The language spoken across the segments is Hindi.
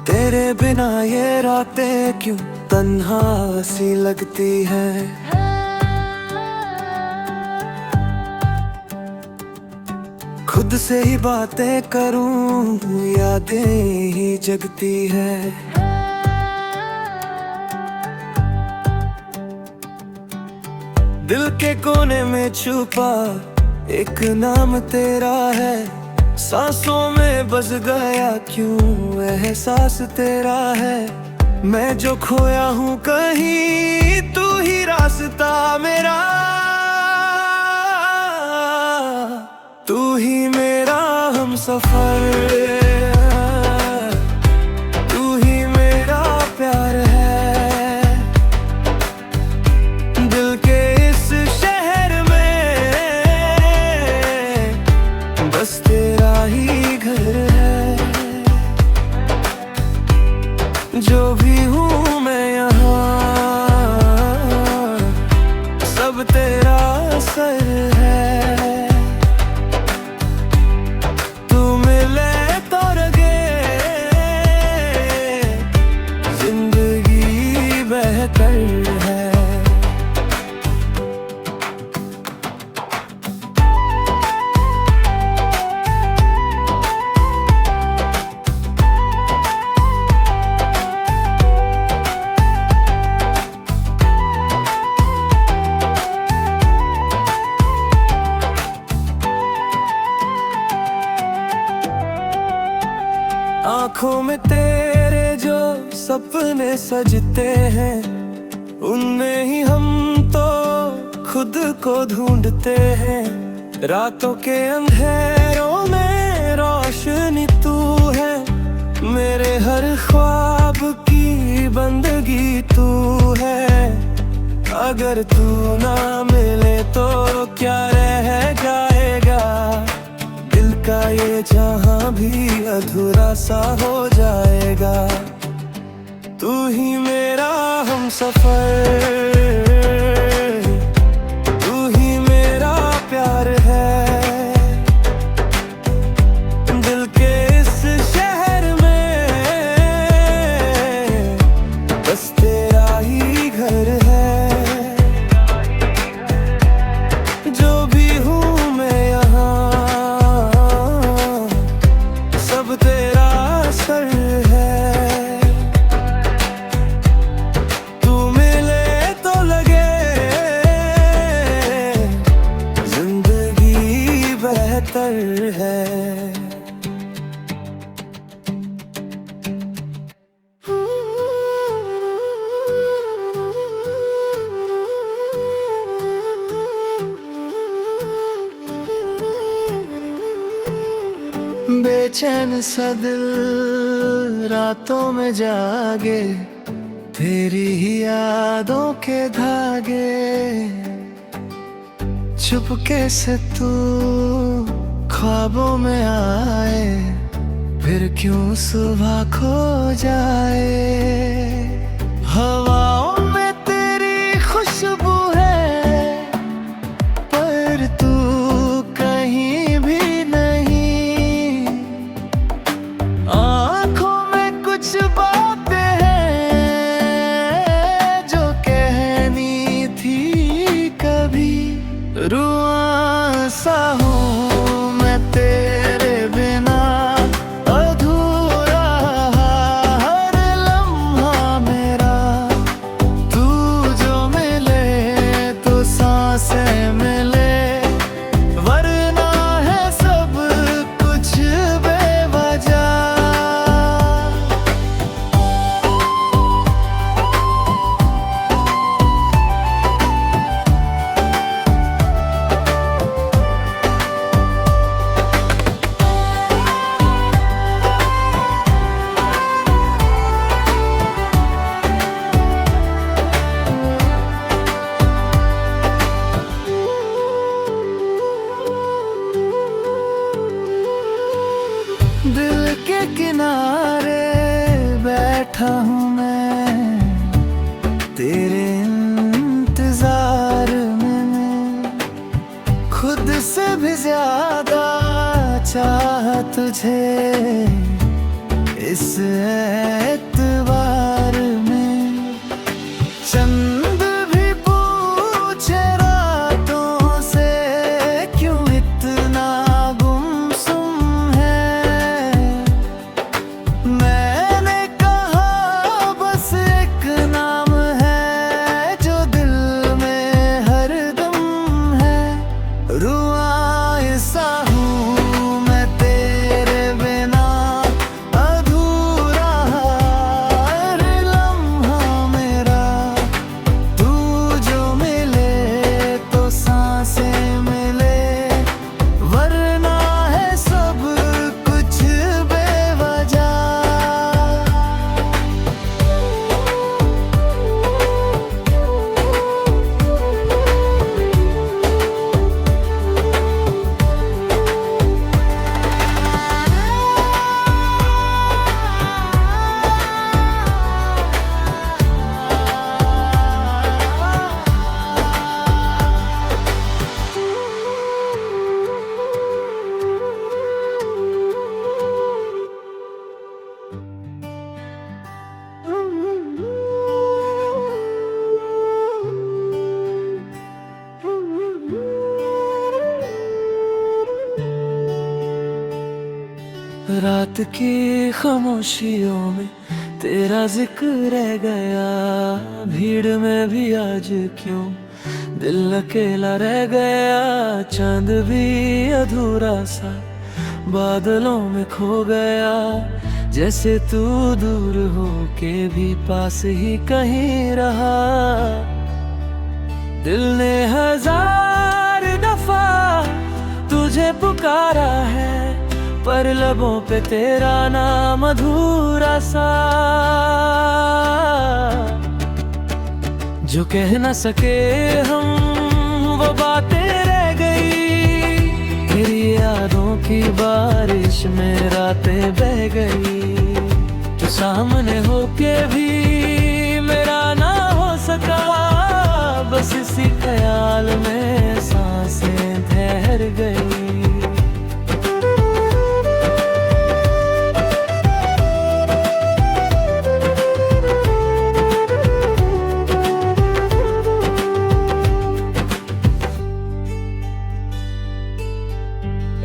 तेरे बिना ये रातें क्यों तन्हा सी लगती है। खुद से ही बातें करूं, यादें ही जगती है। दिल के कोने में छुपा एक नाम तेरा है। सांसों में बस गया क्यों एहसास तेरा है। मैं जो खोया हूँ कहीं, तू ही रास्ता मेरा। तू ही मेरा हमसफर, तू ही मेरा प्यार है। दिल के इस शहर में बस तेरा ही घर है। जो भी हूँ मैं यहाँ, सब तेरा असर है। तू मिले तो लगे जिंदगी बेहतर है। आँखों में तेरे जो सपने सजते हैं, उनमें ही हम तो खुद को ढूंढते हैं। रातों के अंधेरों में रोशनी तू है। मेरे हर ख्वाब की बंदगी तू है। अगर तू ना मिले तो क्या रह जाएगा। दिल का ये जहां भी अधूरा सा हो जाएगा। तू ही मेरा हमसफर, तू ही मेरा प्यार है। दिल के इस शहर में बस तेरा ही घर है। जो भी हूँ मैं यहाँ, सब तेरा असर है। तू मिले तो लगे जिंदगी बेहतर है। बेचैन सा दिल रातों में जागे, तेरी ही यादों के धागे। चुपके से तू ख्वाबों में आए, फिर क्यों सुबह खो जाए। हवाओं में तेरी खुशबू है, पर तू कहीं भी नहीं। आँखों में कुछ बातें हैं जो कहनी थी कभी। रुआं सा हूँ मैं तेरे बिना, अधूरा हर लम्हा मेरा। की खामोशियों में तेरा जिक्र रह गया। भीड़ में भी आज क्यों दिल अकेला रह गया। चांद भी अधूरा सा बादलों में खो गया। जैसे तू दूर हो के भी पास ही कहीं रहा। दिल ने हजार दफा तुझे पुकारा है, पर लबों पे तेरा नाम अधूरा सा। जो कह न सके हम वो बातें रह गई। तेरी यादों की बारिश में रातें बह गई। तो सामने होके भी मेरा ना हो सका। बस इसी ख्याल में सांसें ठहर गई।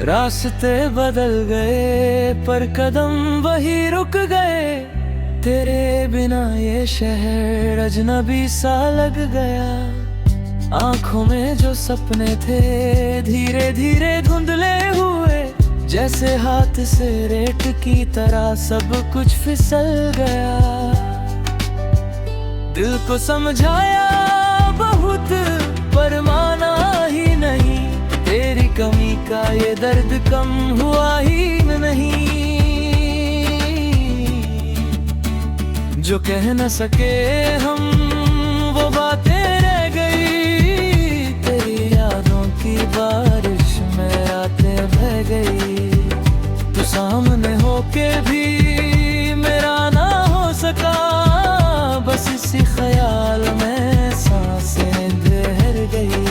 रास्ते बदल गए पर कदम वही रुक गए। तेरे बिना ये शहर अजनबी सा लग गया। आंखों में जो सपने थे धीरे धीरे धुंधले हुए। जैसे हाथ से रेत की तरह सब कुछ फिसल गया। दिल को समझाया बहुत पर माना ही नहीं। तेरी कमी का ये दर्द कम हुआ ही नहीं। जो कह न सके हम वो बातें रह गई। तेरी यादों की बारिश में रातें बह गई। तो सामने होके भी मेरा ना हो सका। बस इसी ख्याल में सांसें ठहर गई।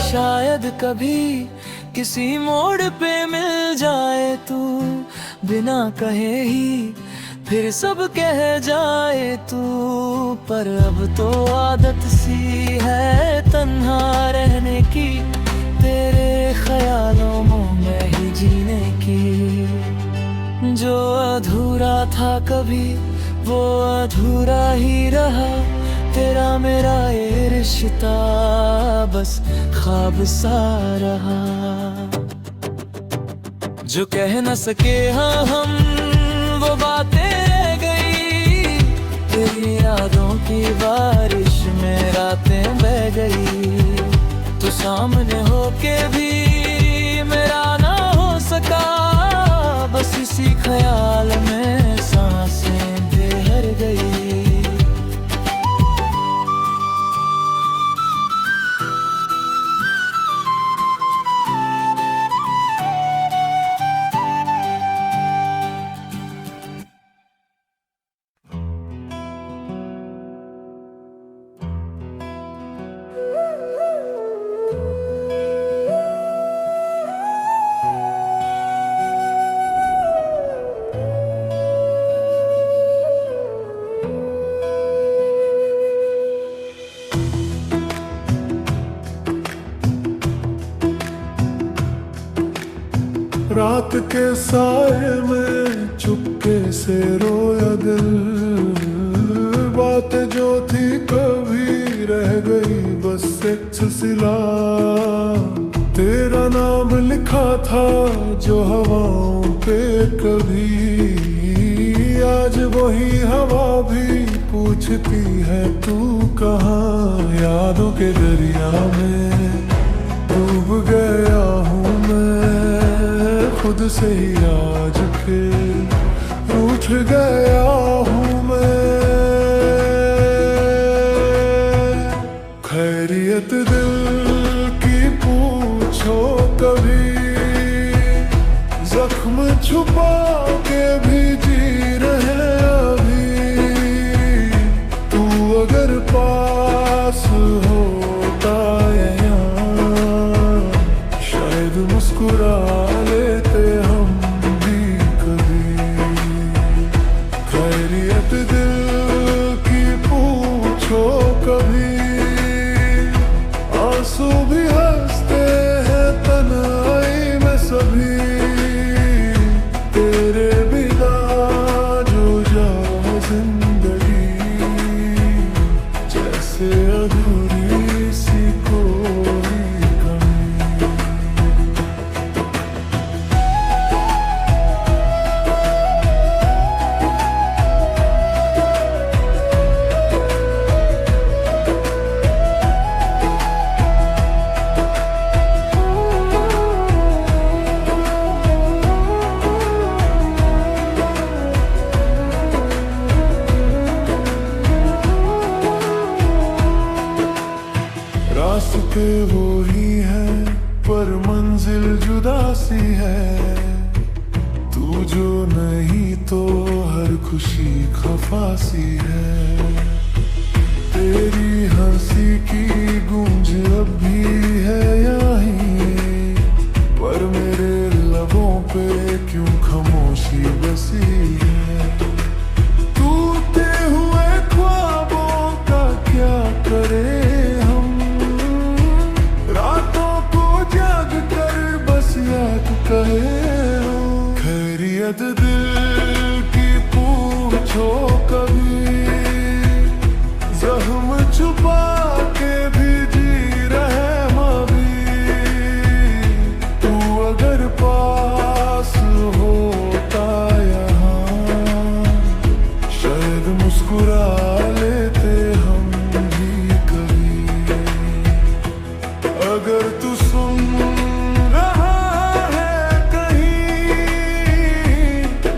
शायद कभी किसी मोड़ पे मिल जाए तू। बिना कहे ही फिर सब कह जाए तू। पर अब तो आदत सी है तन्हा रहने की। तेरे ख्यालों में ही जीने की। जो अधूरा था कभी वो अधूरा ही रहा। तेरा मेरा ये रिश्ता बस ख्वाब सा रहा। जो कह न सके हाँ हम वो बातें रह गई। तेरी यादों की बारिश में रातें बह गई। तो सामने होके भी मेरा ना हो सका। बस इसी ख्याल में सांसें ठहर गई। रात के साए में चुपके से रोया दिल। बात जो थी कभी रह गई बस एक सिलसिला। तेरा नाम लिखा था जो हवाओं पे कभी। आज वही हवा भी पूछती है तू कहाँ। यादों के दरिया में डूब गया हूँ मैं। खुद से ही आज फिर रूठ गया हूँ मैं। खैरियत दिल की पूछो कभी। जख्म छुपा के भी जी रहे अभी। तू अगर पास होता यहाँ शायद मुस्कुरा लेते हम भी कभी। खैरियत दिल रास्ते वो ही है पर मंजिल जुदा सी है। तू जो नहीं तो हर खुशी खफा सी है। तेरी हंसी की गूंज अब भी है यहीं, पर मेरे लबों पे क्यों खामोशी बसी है। टूटे हुए ख्वाबों का क्या करे हम, रातों को जाग कर बस याद कहे हम। खैरियत दिल की पूछो कभी, जख्म छुपा के भी जी रहे मभी। तू अगर पास होता यहाँ, शायद मुस्कुरा लेते हम भी कभी। अगर तू सुन रहा है कहीं,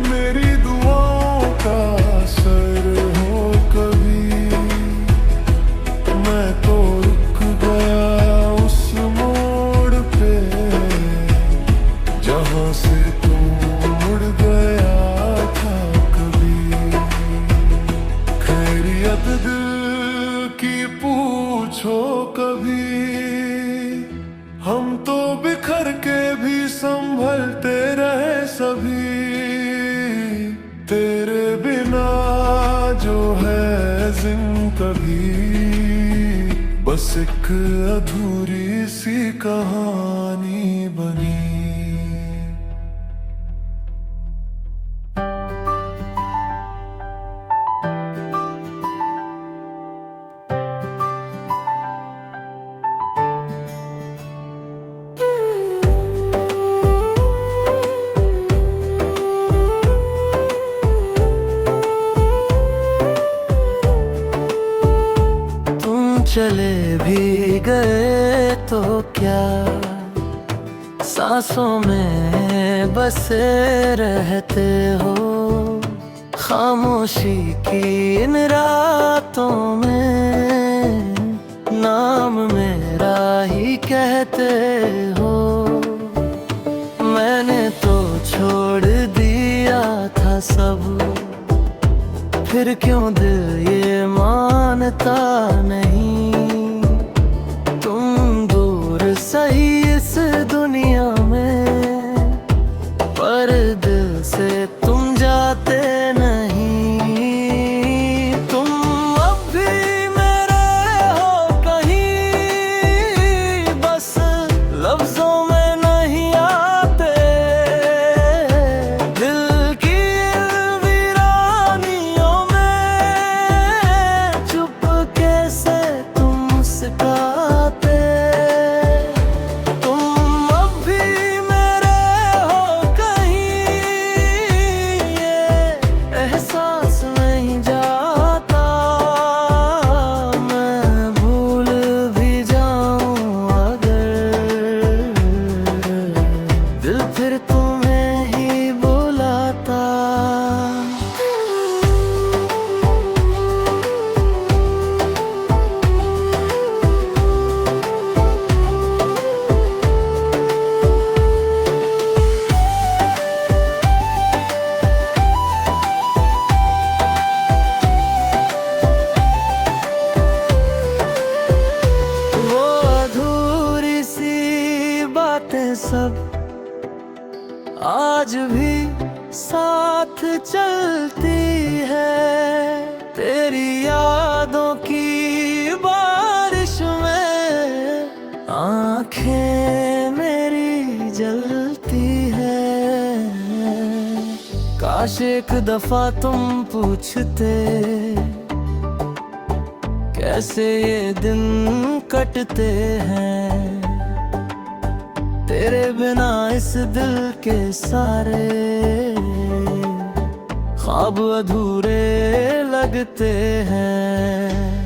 मेरी दुआओं का असर हो कभी। मैं तो रुक गया उस मोड़ पे, जहाँ से तू मुड़ गया था कभी। खैरियत दिल की पूछो कभी, हम तो बिखर के भी संभलते रहे सभी। तेरे बिना जो है जिंदगी, बस एक अधूरी सी कहानी बनी। चले भी गए तो क्या, सांसों में बसे रहते हो। खामोशी की इन रातों में नाम मेरा ही कहते हो। मैंने तो छोड़ दिया था सब, फिर क्यों दिल ये मानता नहीं। तुम दूर सही इस दुनिया में, पर दिल से तुम जाते नहीं। तुम अब भी मेरे हो कहीं, बस लफ्जों में नहीं आते। दिल की वीरानियों में चुपके से तुम मुस्कुराते। तुम अब भी मेरे हो कहीं, ये एहसास नहीं जाता। मैं भूल भी जाऊं अगर, दिल फिर तुम्हें ही बुलाता। वो अधूरी सी बातें सब आज भी साथ चलती है। तेरी यादों की बारिश में आंखें मेरी जलती है। काश एक दफा तुम पूछते, कैसे ये दिन कटते हैं। तेरे बिना इस दिल के सारे ख्वाब अधूरे लगते हैं।